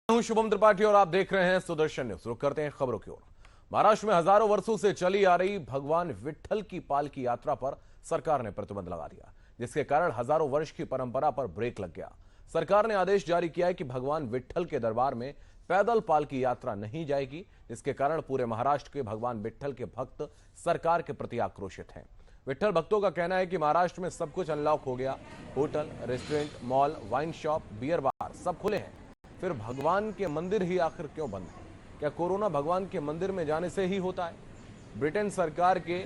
हूं शुभम त्रिपाठी और आप देख रहे हैं सुदर्शन न्यूज। रुक करते हैं खबरों की ओर। महाराष्ट्र में हजारों वर्षों से चली आ रही भगवान विट्ठल की पालकी यात्रा पर सरकार ने प्रतिबंध लगा दिया, जिसके कारण हजारों वर्ष की परंपरा पर ब्रेक लग गया। सरकार ने आदेश जारी किया है कि भगवान विट्ठल के दरबार में पैदल पालकी यात्रा नहीं जाएगी, जिसके कारण पूरे महाराष्ट्र के भगवान विट्ठल के भक्त सरकार के प्रति आक्रोशित हैं। विट्ठल भक्तों का कहना है कि महाराष्ट्र में सब कुछ अनलॉक हो गया। Hotel, restaurant, mall, wine shop, beer bar सब खुले हैं, फिर भगवान के मंदिर ही आखिर क्यों बंद है? क्या कोरोना भगवान के मंदिर में जाने से ही होता है? ब्रिटेन सरकार के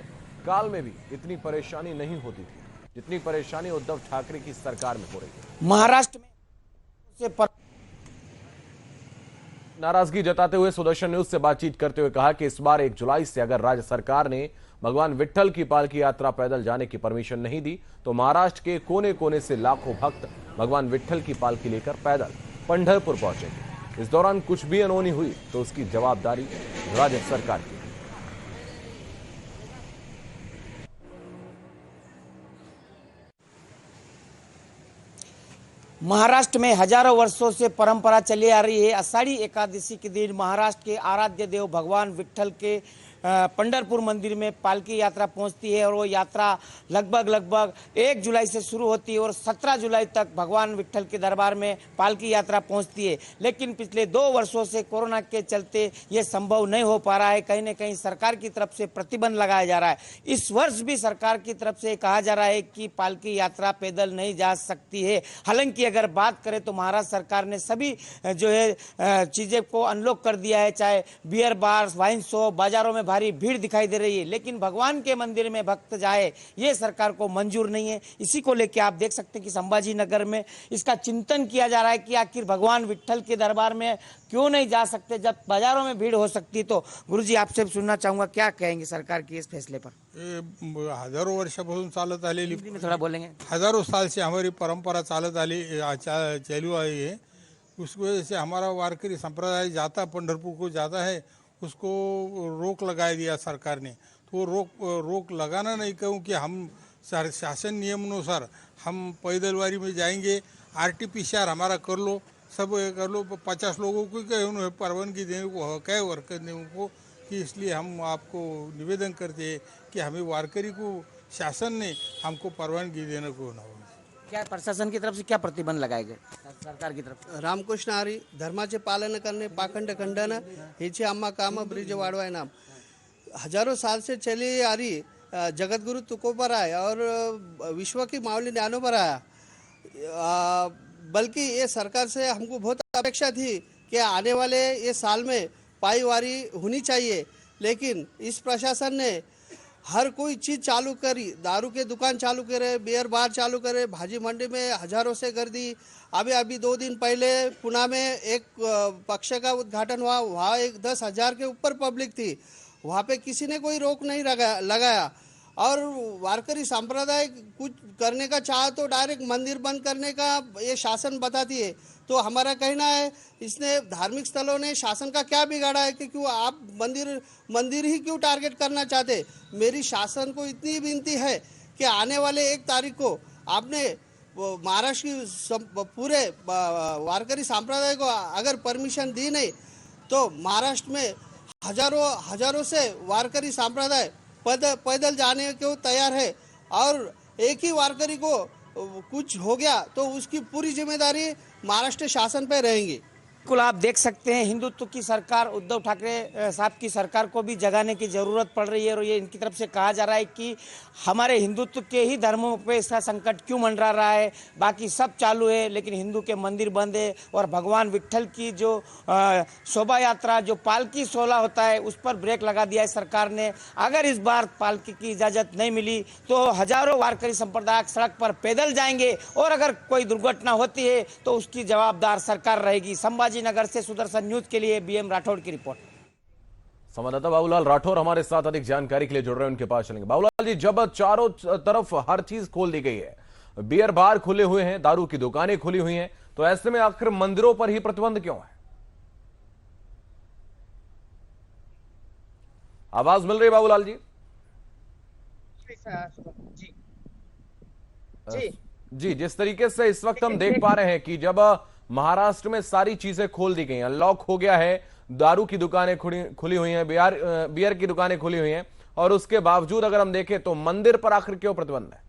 काल में भी इतनी परेशानी नहीं होती थी जितनी परेशानी उद्धव ठाकरे की सरकार में हो रही है। महाराष्ट्र में नाराजगी जताते हुए सुदर्शन न्यूज से बातचीत करते हुए कहा कि इस बार 1 जुलाई से अगर राज्य सरकार ने भगवान विट्ठल की पालकी यात्रा पैदल जाने की परमिशन नहीं दी तो महाराष्ट्र के कोने कोने से लाखों भक्त भगवान विट्ठल की पालकी लेकर पैदल पंढरपुर पहुंचेंगे। इस दौरान कुछ भी अनहोनी हुई तो उसकी जवाबदारी राज्य सरकार की। महाराष्ट्र में हजारों वर्षों से परंपरा चली आ रही है। आषाढ़ी एकादशी के दिन महाराष्ट्र के आराध्य देव भगवान विट्ठल के पंढरपुर मंदिर में पालकी यात्रा पहुंचती है और वो यात्रा लगभग 1 जुलाई से शुरू होती है और 17 जुलाई तक भगवान विट्ठल के दरबार में पालकी यात्रा पहुंचती है। लेकिन पिछले 2 वर्षों से कोरोना के चलते ये संभव नहीं हो पा रहा है। कहीं न कहीं सरकार की तरफ से प्रतिबंध लगाया जा रहा है। इस वर्ष भी सरकार की तरफ से कहा जा रहा है कि पालकी यात्रा पैदल नहीं जा सकती है। हालांकि अगर बात करें तो महाराष्ट्र सरकार ने सभी जो है चीज़ें को अनलॉक कर दिया है, चाहे बियर बार, वाइन शॉप, बाजारों में भारी भीड़ दिखाई दे रही है, लेकिन भगवान के मंदिर में भक्त जाए ये सरकार को मंजूर नहीं है। इसी को लेकर आप देख सकते हैं कि संभाजी नगर में इसका चिंतन किया जा रहा है कि आखिर भगवान विट्ठल के दरबार में क्यों नहीं जा सकते जब बाजारों में भीड़ हो सकती। तो गुरुजी आपसे सुनना चाहूंगा, क्या कहेंगे सरकार के इस फैसले पर? हजारों वर्षापासून चालत आलेली, थोड़ा बोलेंगे। हजारों साल से हमारी परंपरा चालत आली चालू आई है। उस वजह से हमारा वारकरी संप्रदाय जाता पंढरपुर को जाता है, उसको रोक लगा दिया सरकार ने। तो वो रोक लगाना नहीं कहूँ कि हम शासन नियम अनुसार हम पैदलवारी में जाएंगे। RT-PCR हमारा कर लो, सब कर लो। 50 लोगों को क्या परवानगी देने को क्या वर्कर ने उनको कि इसलिए हम आपको निवेदन करते हैं कि हमें वारकरी को शासन ने हमको परवानगी देने को ना हो। क्या प्रशासन की तरफ से क्या प्रतिबंध लगाए गए सरकार की तरफ? रामकृष्ण हरी धर्माचे पालन करणे, पाखंड खंडन हेचे आम्हा काम, ब्रिज वाढवाय नाम। हजारों साल से चली आ रही जगतगुरु तुकोबराय और विश्व की मावली ज्ञानोबराय, बल्कि ये सरकार से हमको बहुत अपेक्षा थी कि आने वाले ये साल में पाईवारी होनी चाहिए, लेकिन इस प्रशासन ने हर कोई चीज़ चालू करी। दारू के दुकान चालू करे, बियर बार चालू करे, भाजी मंडी में हजारों से गर्दी। अभी 2 दिन पहले पुणे में एक पक्ष का उद्घाटन हुआ, वहाँ 10,000 के ऊपर पब्लिक थी। वहाँ पे किसी ने कोई रोक नहीं लगाया। और वारकरी संप्रदाय कुछ करने का चाहे तो डायरेक्ट मंदिर बंद करने का ये शासन बताती है। तो हमारा कहना है, इसने धार्मिक स्थलों ने शासन का क्या बिगाड़ा है कि क्यों आप मंदिर ही क्यों टारगेट करना चाहते? मेरी शासन को इतनी विनती है कि आने वाले 1 तारीख को आपने महाराष्ट्र की पूरे वारकरी संप्रदाय को अगर परमिशन दी नहीं तो महाराष्ट्र में हजारों से वारकरी संप्रदाय पैदल जाने को तैयार है। और एक ही वारकरी को कुछ हो गया तो उसकी पूरी जिम्मेदारी महाराष्ट्र शासन पे रहेंगी। बिल्कुल आप देख सकते हैं, हिंदुत्व की सरकार उद्धव ठाकरे साहब की सरकार को भी जगाने की ज़रूरत पड़ रही है और ये इनकी तरफ से कहा जा रहा है कि हमारे हिंदुत्व के ही धर्मों पे इसका संकट क्यों मंडरा रहा है। बाकी सब चालू है लेकिन हिंदू के मंदिर बंद है और भगवान विट्ठल की जो शोभा यात्रा, जो पालकी सोला होता है, उस पर ब्रेक लगा दिया है सरकार ने। अगर इस बार पालकी की इजाज़त नहीं मिली तो हजारों वारकरी संप्रदाय सड़क पर पैदल जाएंगे और अगर कोई दुर्घटना होती है तो उसकी जवाबदार सरकार रहेगी। संभाजी नगर से सुदर्शन न्यूज के लिए BM राठौड़ की रिपोर्ट। संवाददाता बाबूलाल राठौर हमारे साथ अधिक जानकारी के लिए जुड़ रहे हैं, उनके पास चलेंगे। बाबूलाल जी, जब चारों तरफ हर चीज खोल दी गई है, बियर बार खुले हुए हैं, दारू की दुकानें खुली हुई हैं, तो ऐसे में आखिर मंदिरों पर ही प्रतिबंध क्यों है? आवाज मिल रही है बाबूलाल जी? जी, जिस तरीके से इस वक्त हम देख पा रहे हैं कि जब महाराष्ट्र में सारी चीजें खोल दी गई, अनलॉक हो गया है, दारू की दुकानें खुली हुई हैं, बियर की दुकानें खुली हुई हैं, और उसके बावजूद अगर हम देखें तो मंदिर पर आखिर क्यों प्रतिबंध है?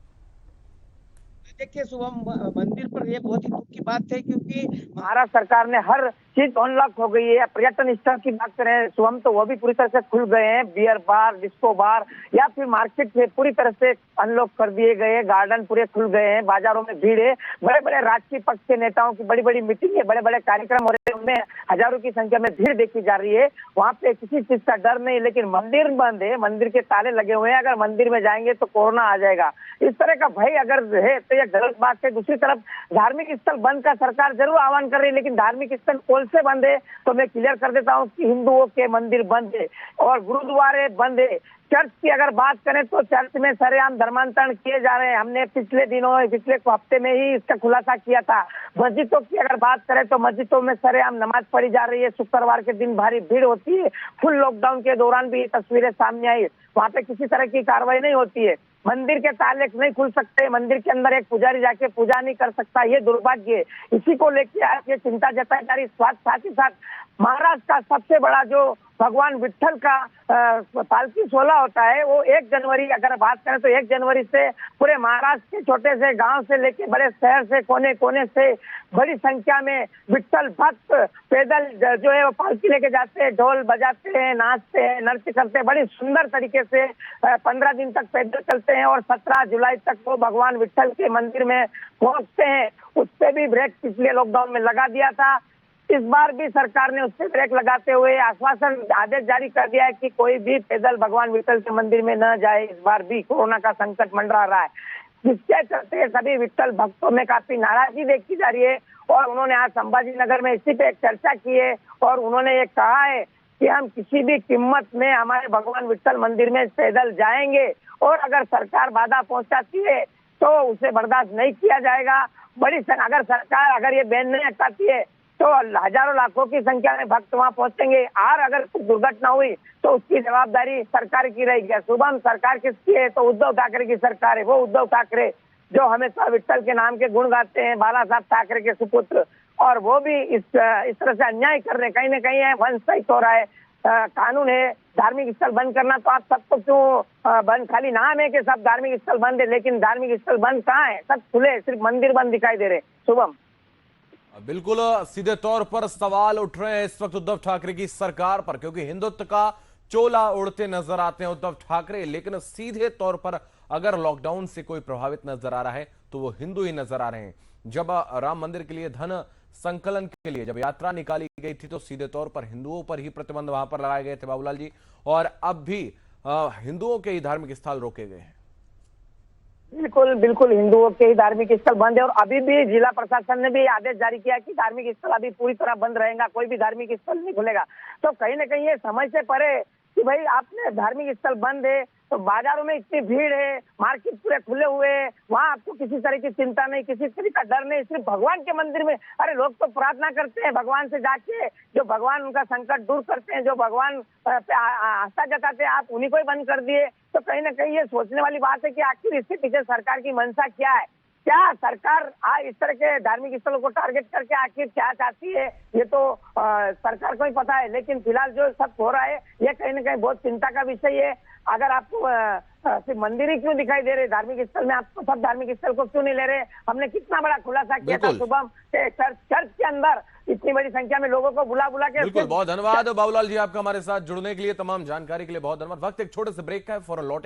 देखिए शुभम, मंदिर पर ये बहुत ही दुख की बात है क्योंकि महाराष्ट्र सरकार ने हर चीज अनलॉक हो गई है। पर्यटन स्थल की बात करें शुभम तो वो भी पूरी तरह से खुल गए हैं। बियर बार, डिस्को बार या फिर मार्केट से पूरी तरह से अनलॉक कर दिए गए हैं। गार्डन पूरे खुल गए हैं। बाजारों में भीड़ है। बड़े बड़े राजकीय पक्ष के नेताओं की बड़ी बड़ी मीटिंग है, बड़े बड़े कार्यक्रम हो रहे हैं, उनमें हजारों की संख्या में भीड़ देखी जा रही है। वहाँ पे किसी चीज का डर नहीं, लेकिन मंदिर बंद है, मंदिर के ताले लगे हुए हैं। अगर मंदिर में जाएंगे तो कोरोना आ जाएगा, इस तरह का भय अगर है तो यह गलत बात है। दूसरी तरफ धार्मिक स्थल बंद का सरकार जरूर आह्वान कर रही है, लेकिन धार्मिक स्थल कौन से बंद है तो मैं क्लियर कर देता हूँ कि हिंदुओं के मंदिर बंद है और गुरुद्वारे बंद है। चर्च की अगर बात करें तो चर्च में सरेआम धर्मांतरण किए जा रहे हैं। हमने पिछले हफ्ते में ही इसका खुलासा किया था। मस्जिदों की अगर बात करें तो मस्जिदों में सरेआम नमाज पढ़ी जा रही है। शुक्रवार के दिन भारी भीड़ होती है। फुल लॉकडाउन के दौरान भी ये तस्वीरें सामने आई। वहाँ पे किसी तरह की कार्रवाई नहीं होती है। मंदिर के ताले नहीं खुल सकते, मंदिर के अंदर एक पुजारी जाके पूजा नहीं कर सकता, ये दुर्भाग्य है। इसी को लेकर आज ये चिंता जताई जा रही। साथ ही साथ महाराष्ट्र का सबसे बड़ा जो भगवान विट्ठल का पालकी सोला होता है, वो 1 जनवरी अगर बात करें तो 1 जनवरी से पूरे महाराष्ट्र के छोटे से गांव से लेके बड़े शहर से कोने कोने से बड़ी संख्या में विट्ठल भक्त पैदल जो है वो पालकी लेके जाते हैं, ढोल बजाते हैं, नाचते हैं, नृत्य करते हैं। बड़ी सुंदर तरीके से 15 दिन तक पैदल चलते हैं और 17 जुलाई तक वो भगवान विट्ठल के मंदिर में पहुंचते हैं। उस पर भी ब्रेक पिछले लॉकडाउन में लगा दिया था। इस बार भी सरकार ने उस पर ब्रेक लगाते हुए आदेश जारी कर दिया है कि कोई भी पैदल भगवान विट्ठल के मंदिर में न जाए। इस बार भी कोरोना का संकट मंडरा रहा है, जिसके चलते सभी विट्ठल भक्तों में काफी नाराजगी देखी जा रही है। और उन्होंने आज संभाजी नगर में इसी पे एक चर्चा की है और उन्होंने ये कहा है कि हम किसी भी कीमत में हमारे भगवान विट्ठल मंदिर में पैदल जाएंगे और अगर सरकार बाधा पहुंचाती है तो उसे बर्दाश्त नहीं किया जाएगा। अगर सरकार ये बैन नहीं हटाती है तो हजारों लाखों की संख्या में भक्त वहां पहुंचेंगे और अगर कुछ दुर्घटना हुई तो उसकी जवाबदारी सरकार की रहेगी। शुभम, सरकार किसकी है तो उद्धव ठाकरे की सरकार है। वो उद्धव ठाकरे जो हमेशा विट्ठल के नाम के गुण गाते हैं, बाला साहब ठाकरे के सुपुत्र, और वो भी इस तरह से अन्याय कर रहे हैं। कहीं ना कहीं है वंश सहित हो रहा है। कानून है धार्मिक स्थल बंद करना, तो आप सबको क्यों बंद? खाली नाम है कि सब धार्मिक स्थल बंद है, लेकिन धार्मिक स्थल बंद कहाँ है? सब खुले, सिर्फ मंदिर बंद दिखाई दे रहे। शुभम, बिल्कुल सीधे तौर पर सवाल उठ रहे हैं इस वक्त उद्धव ठाकरे की सरकार पर, क्योंकि हिंदुत्व का चोला उड़ते नजर आते हैं उद्धव ठाकरे, लेकिन सीधे तौर पर अगर लॉकडाउन से कोई प्रभावित नजर आ रहा है तो वो हिंदू ही नजर आ रहे हैं। जब राम मंदिर के लिए धन संकलन के लिए जब यात्रा निकाली गई थी तो सीधे तौर पर हिंदुओं पर ही प्रतिबंध वहां पर लगाए गए थे बाबूलाल जी, और अब भी हिंदुओं के ही धार्मिक स्थल रोके गए हैं। बिल्कुल बिल्कुल, हिंदुओं के ही धार्मिक स्थल बंद है और अभी भी जिला प्रशासन ने भी आदेश जारी किया कि धार्मिक स्थल अभी पूरी तरह बंद रहेगा, कोई भी धार्मिक स्थल नहीं खुलेगा। तो कहीं ना कहीं ये समझ से परे कि भाई आपने धार्मिक स्थल बंद है तो बाजारों में इतनी भीड़ है, मार्केट पूरे खुले हुए हैं, वहाँ आपको किसी तरह की चिंता नहीं, किसी तरह का डर नहीं। सिर्फ भगवान के मंदिर में अरे लोग तो प्रार्थना करते हैं भगवान से जाके, जो भगवान उनका संकट दूर करते हैं, जो भगवान पे आस्था जताते हैं, आप उन्हीं को ही बंद कर दिए। तो कहीं ना कहीं ये सोचने वाली बात है कि आखिर इसके पीछे सरकार की मंशा क्या है? क्या सरकार इस तरह के धार्मिक स्थलों को टारगेट करके आखिर क्या चाहती है, ये तो सरकार को ही पता है। लेकिन फिलहाल जो सब हो रहा है ये कहीं ना कहीं बहुत चिंता का विषय है। अगर आपको सिर्फ मंदिर ही क्यों दिखाई दे रहे धार्मिक स्थल में, आपको सब धार्मिक स्थल को क्यों नहीं ले रहे? हमने कितना बड़ा खुलासा किया था शुभम, चर्च के अंदर इतनी बड़ी संख्या में लोगों को बुला के। बिल्कुल, बहुत धन्यवाद बाबूलाल जी आपका हमारे साथ जुड़ने के लिए, तमाम जानकारी के लिए बहुत धन्यवाद। वक्त एक छोटे से ब्रेक का है, फौरन लौटेंगे।